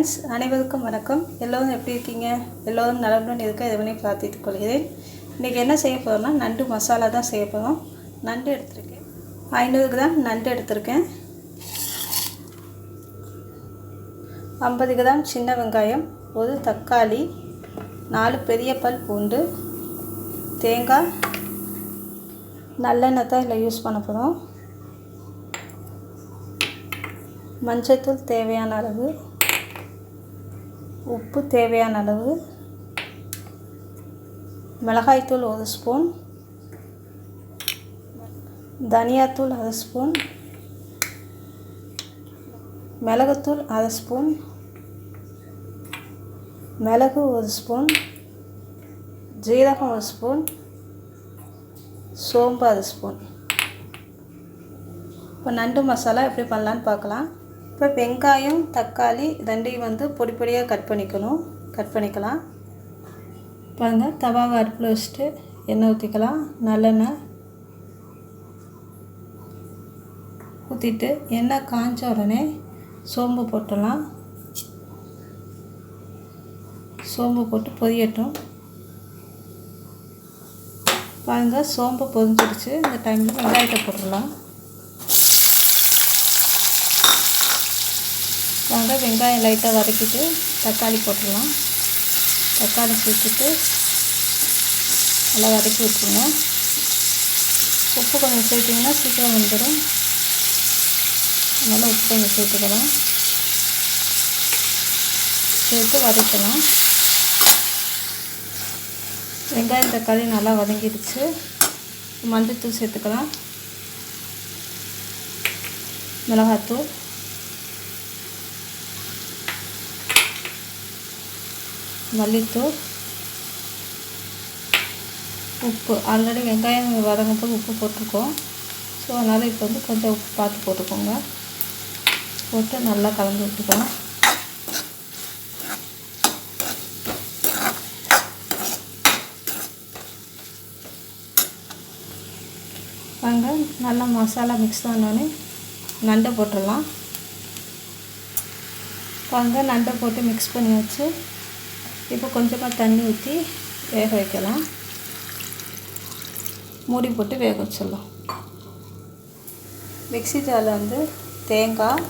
Friends, அனைவருக்கும் வணக்கம். எல்லோரும் எப்படி இருக்கீங்க? எல்லோரும் நலமுடன் இருக்க இறைவனை பிரார்த்தித்துக் கொள்கிறேன். இன்றைக்கி என்ன செய்ய போகிறோம்னா நண்டு மசாலா தான் செய்ய போகிறோம். நண்டு எடுத்திருக்கேன், 500 கிராம் நண்டு எடுத்திருக்கேன். 50 கிராம் சின்ன வெங்காயம், ஒரு தக்காளி, 4 பெரிய பல் பூண்டு, தேங்காய், நல்லெண்ணெய் தான் இதில் யூஸ் பண்ண போகிறோம். மஞ்சள்தூள் தேவையான அளவு, உப்பு தேவையான அளவு, மிளகாய்த்தூள் 1 ஸ்பூன், தனியாத்தூள் 1/2 ஸ்பூன், மிளகுத்தூள் 1/2 ஸ்பூன், மிளகு 1 ஸ்பூன், ஜீரகம் 1 ஸ்பூன், சோம்பு 1/2 ஸ்பூன். இப்போ நண்டு மசாலா எப்படி பண்ணலான்னு பார்க்கலாம். இப்போ வெங்காயம் தக்காளி ரெண்டையும் பொடி பொடியாக கட் பண்ணிக்கலாம். பாருங்கள், தவாவை அடுப்பில் வச்சுட்டு எண்ணெய் ஊற்றிக்கலாம். நல்லெண்ணெய் ஊற்றிட்டு எண்ணெய் காஞ்ச உடனே சோம்பு போட்டுடலாம். சோம்பு போட்டு பொரியட்டும். பாருங்கள், சோம்பு பொரிஞ்சிடுச்சு. இந்த டைமில் வெங்காயத்தை போட்டுடலாம். வெங்காயம் லைட்டாக வதக்கிட்டு தக்காளி போட்டுடலாம். தக்காளி சேர்த்துட்டு நல்லா வதக்கி விட்டுருங்க. உப்பு கொஞ்சம் சேர்த்திங்கன்னா சீக்கிரம் வந்துடும். அதனால் உப்பு கொஞ்சம் சேர்த்துக்கலாம். சேர்த்து வதக்கலாம். வெங்காயம் தக்காளி நல்லா வதங்கிடுச்சு. மஞ்சள்தூள் சேர்த்துக்கலாம், மிளகாத்தூள், மல்லித்தூள், உப்பு. ஆல்ரெடி வெங்காயம் வதங்கும்போது உப்பு போட்டிருக்கோம். ஸோ அதனால் இப்போ கொஞ்சம் உப்பு பார்த்து போட்டுக்கோங்க. போட்டு நல்லா கலந்து விட்டுக்கலாம். வாங்க, நல்லா மசாலா மிக்ஸ் ஆனோடனே நண்டை போட்டுடலாம். வாங்க, நண்டை போட்டு மிக்ஸ் பண்ணி வச்சு இப்போ கொஞ்சமாக தண்ணி ஊற்றி வேக வைக்கலாம். மூடி போட்டு வேக வச்சிடலாம். மிக்ஸி ஜாரில் தேங்காய்,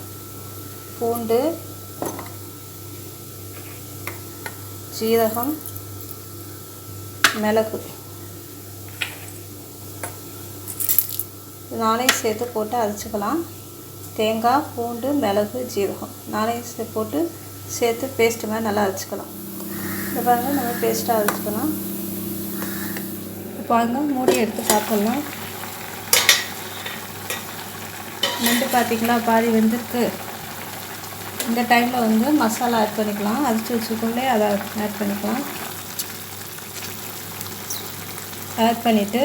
பூண்டு, ஜீரகம், மிளகு நாளையும் சேர்த்து போட்டு அரைச்சிக்கலாம். தேங்காய், பூண்டு, மிளகு, ஜீரகம் நாளையும் போட்டு சேர்த்து பேஸ்ட்டு மாதிரி நல்லா அரைச்சிக்கலாம். இந்த பாருங்கள், நம்ம பேஸ்ட்டாக அரைச்சிக்கலாம். பாருங்கள், மூடி எடுத்து பார்த்துடலாம். நண்டு பார்த்திங்களா, பாதி வெந்திருக்கு. இந்த டைமில் மசாலா ஆட் பண்ணிக்கலாம். அரைச்சி வச்சுக்கொள்ளே அதை ஆட் பண்ணிக்கலாம். ஆட் பண்ணிவிட்டு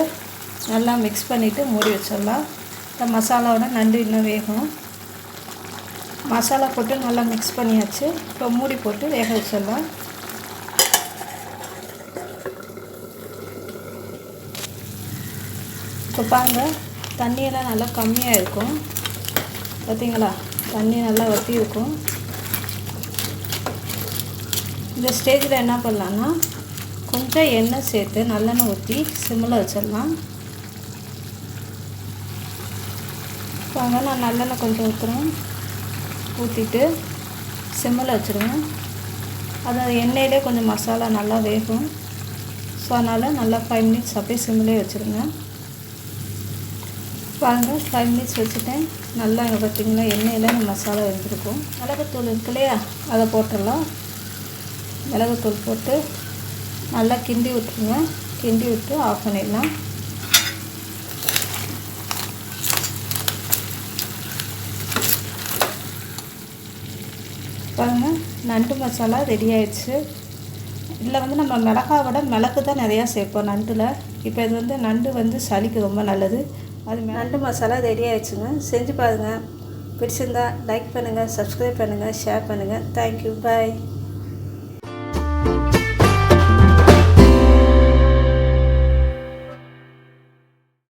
நல்லா மிக்ஸ் பண்ணிவிட்டு மூடி வச்சிடலாம். இந்த மசாலாவோட நண்டு இன்னும் வேகும். மசாலா போட்டு நல்லா மிக்ஸ் பண்ணியாச்சு. இப்போ மூடி போட்டு வேக வச்சிடலாம். இப்போ பாருங்கள், தண்ணியெல்லாம் நல்லா கம்மியாக இருக்கும். பார்த்திங்களா, தண்ணி நல்லா வற்றி இருக்கும். இந்த ஸ்டேஜில் என்ன பண்ணலான்னா கொஞ்சம் எண்ணெய் சேர்த்து நல்லெண்ணெய் ஊற்றி சிம்மில் வச்சிடலாம். பாருங்க, நான் நல்லெண்ணெய் கொஞ்சம் ஊற்றிட்டு சிம்மில் வச்சுருவேன். அது எண்ணெயிலே கொஞ்சம் மசாலா நல்லா வேகும். ஸோ அதனால் நல்லா 5 மினிட்ஸ் அப்படியே சிம்மிலே வச்சுருங்க. பாருங்கள், 5 மினிட்ஸ் வச்சுட்டேன். நல்லா பார்த்திங்கன்னா எண்ணெயில் இந்த மசாலா வெந்திருக்கும். மிளகுத்தூள் இருக்கு இல்லையா, அதை போட்டுடலாம். மிளகுத்தூள் போட்டு நல்லா கிண்டி விட்டுருங்க. கிண்டி விட்டு ஆஃப் பண்ணிடலாம். பாருங்கள், நண்டு மசாலா ரெடி ஆயிடுச்சு. இதில் நம்ம மிளகாய் விட மிளகு தான் நிறையா சேர்ப்போம் நண்டில். இப்போ இது நண்டு சளிக்கு ரொம்ப நல்லது. அது நண்டு மசாலா ரெடி ஆகிடுச்சுங்க. செஞ்சு பாருங்கள். பிடிச்சிருந்தா லைக் பண்ணுங்கள், சப்ஸ்கிரைப் பண்ணுங்கள், ஷேர் பண்ணுங்கள். தேங்க்யூ, பாய்.